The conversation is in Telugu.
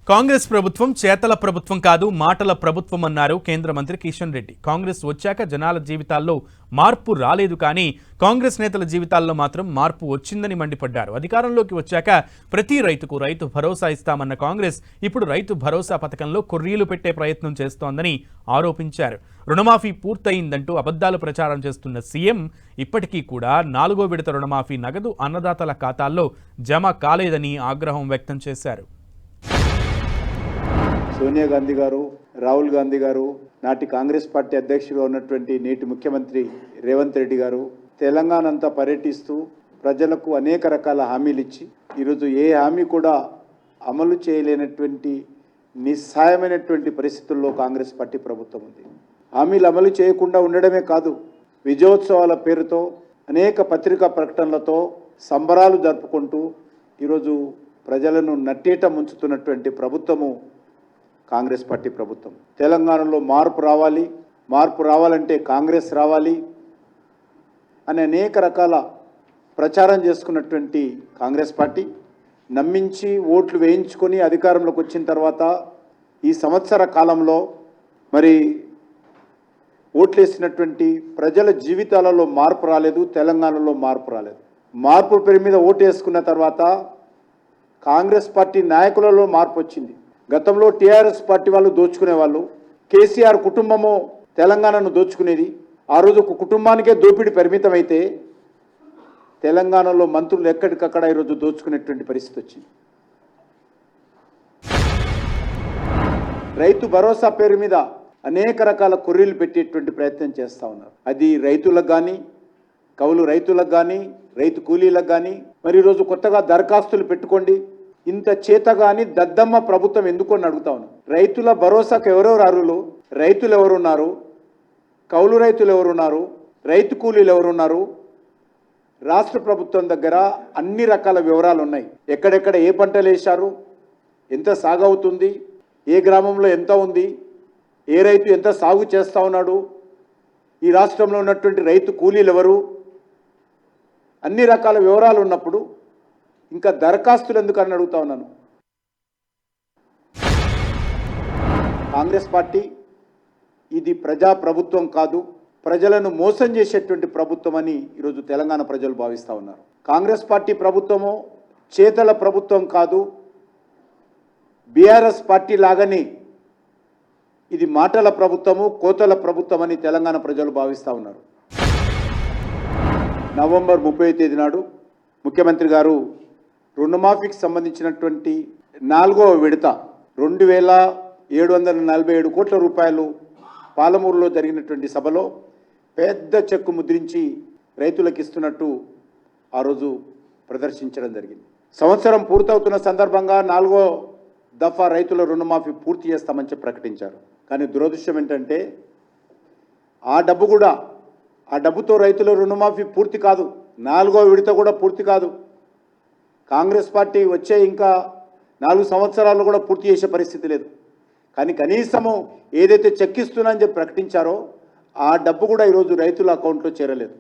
కాంగ్రెస్ ప్రభుత్వం చేతల ప్రభుత్వం కాదు మాటల ప్రభుత్వం అన్నారు కేంద్ర మంత్రి కిషన్ రెడ్డి. కాంగ్రెస్ వచ్చాక జనాల జీవితాల్లో మార్పు రాలేదు కానీ కాంగ్రెస్ నేతల జీవితాల్లో మాత్రం మార్పు వచ్చిందని మండిపడ్డారు. అధికారంలోకి వచ్చాక ప్రతి రైతుకు రైతు భరోసా ఇస్తామన్న కాంగ్రెస్ ఇప్పుడు రైతు భరోసా పథకంలో కొర్రీలు పెట్టే ప్రయత్నం చేస్తోందని ఆరోపించారు. రుణమాఫీ పూర్తయిందంటూ అబద్ధాలు ప్రచారం చేస్తున్న సీఎం ఇప్పటికీ కూడా 4వ విడత రుణమాఫీ నగదు అన్నదాతల ఖాతాల్లో జమ కాలేదని ఆగ్రహం వ్యక్తం చేశారు. సోనియా గాంధీ గారు, రాహుల్ గాంధీ గారు, నాటి కాంగ్రెస్ పార్టీ అధ్యక్షుడిగా ఉన్నటువంటి నేటి ముఖ్యమంత్రి రేవంత్ రెడ్డి గారు తెలంగాణ అంతా పర్యటిస్తూ ప్రజలకు అనేక రకాల హామీలు ఇచ్చి ఈరోజు ఏ హామీ కూడా అమలు చేయలేనటువంటి నిస్సాయమైనటువంటి పరిస్థితుల్లో కాంగ్రెస్ పార్టీ ప్రభుత్వం ఉంది. హామీలు అమలు చేయకుండా ఉండడమే కాదు, విజయోత్సవాల పేరుతో అనేక పత్రికా ప్రకటనలతో సంబరాలు జరుపుకుంటూ ఈరోజు ప్రజలను నట్టేట ముంచుతున్నటువంటి ప్రభుత్వము కాంగ్రెస్ పార్టీ ప్రభుత్వం. తెలంగాణలో మార్పు రావాలంటే కాంగ్రెస్ రావాలి అని అనేక రకాల ప్రచారం చేసుకున్నటువంటి కాంగ్రెస్ పార్టీ నమ్మించి ఓట్లు వేయించుకొని అధికారంలోకి వచ్చిన తర్వాత ఈ సంవత్సర కాలంలో మరి ఓట్లేసినటువంటి ప్రజల జీవితాలలో మార్పు రాలేదు, తెలంగాణలో మార్పు రాలేదు. మార్పు పేరు మీద ఓటు వేసుకున్న తర్వాత కాంగ్రెస్ పార్టీ నాయకులలో మార్పు వచ్చింది. గతంలో టీఆర్ఎస్ పార్టీ వాళ్ళు దోచుకునేవాళ్ళు, కేసీఆర్ కుటుంబము తెలంగాణను దోచుకునేది. ఆ రోజు ఒక కుటుంబానికే దోపిడీ పరిమితమైతే తెలంగాణలో మంత్రులు ఎక్కడికక్కడ ఈరోజు దోచుకునేటువంటి పరిస్థితి వచ్చింది. రైతు భరోసా పేరు మీద అనేక రకాల కొర్రీలు పెట్టేటువంటి ప్రయత్నం చేస్తూ ఉన్నారు. అది రైతులకు కానీ, కౌలు రైతులకు కానీ, రైతు కూలీలకు కానీ, మరి ఈరోజు కొత్తగా దరఖాస్తులు పెట్టుకోండి. ఇంత చేతగాని దద్దమ్మ ప్రభుత్వం ఎందుకు అని అడుగుతా ఉన్నాను. రైతుల భరోసాకు ఎవరెవరు అర్హులు, రైతులు ఎవరున్నారు, కౌలు రైతులు ఎవరున్నారు, రైతు కూలీలు ఎవరున్నారు, రాష్ట్ర ప్రభుత్వం దగ్గర అన్ని రకాల వివరాలు ఉన్నాయి. ఎక్కడెక్కడ ఏ పంటలు వేశారు, ఎంత సాగు అవుతుంది, ఏ గ్రామంలో ఎంత ఉంది, ఏ రైతు ఎంత సాగు చేస్తూ ఉన్నాడు, ఈ రాష్ట్రంలో ఉన్నటువంటి రైతు కూలీలు ఎవరు, అన్ని రకాల వివరాలు ఉన్నప్పుడు ఇంకా దరఖాస్తులు ఎందుకు అని అడుగుతా ఉన్నాను. కాంగ్రెస్ పార్టీ ఇది ప్రజా ప్రభుత్వం కాదు, ప్రజలను మోసం చేసేటువంటి ప్రభుత్వం అని ఈరోజు తెలంగాణ ప్రజలు భావిస్తూ ఉన్నారు. కాంగ్రెస్ పార్టీ ప్రభుత్వము చేతల ప్రభుత్వం కాదు, బీఆర్ఎస్ పార్టీ లాగానే ఇది మాటల ప్రభుత్వము, కోతల ప్రభుత్వం అని తెలంగాణ ప్రజలు భావిస్తూ ఉన్నారు. నవంబర్ 30వ తేదీ నాడు ముఖ్యమంత్రి గారు రుణమాఫీకి సంబంధించినటువంటి 4వ విడత 2,747 కోట్ల రూపాయలు పాలమూరులో జరిగినటువంటి సభలో పెద్ద చెక్కు ముద్రించి రైతులకు ఇస్తున్నట్టు ఆ రోజు ప్రదర్శించడం జరిగింది. సంవత్సరం పూర్తవుతున్న సందర్భంగా 4వ దఫా రైతుల రుణమాఫీ పూర్తి చేస్తామని చెప్పి ప్రకటించారు. కానీ దురదృష్టం ఏంటంటే ఆ డబ్బుతో రైతుల రుణమాఫీ పూర్తి కాదు, 4వ విడత కూడా పూర్తి కాదు. కాంగ్రెస్ పార్టీ వచ్చే ఇంకా 4 సంవత్సరాలు కూడా పూర్తి చేసే పరిస్థితి లేదు. కానీ కనీసము ఏదైతే చెక్కిస్తున్నా అని చెప్పి ప్రకటించారో ఆ డబ్బు కూడా ఈరోజు రైతుల అకౌంట్లో చేరలేదు.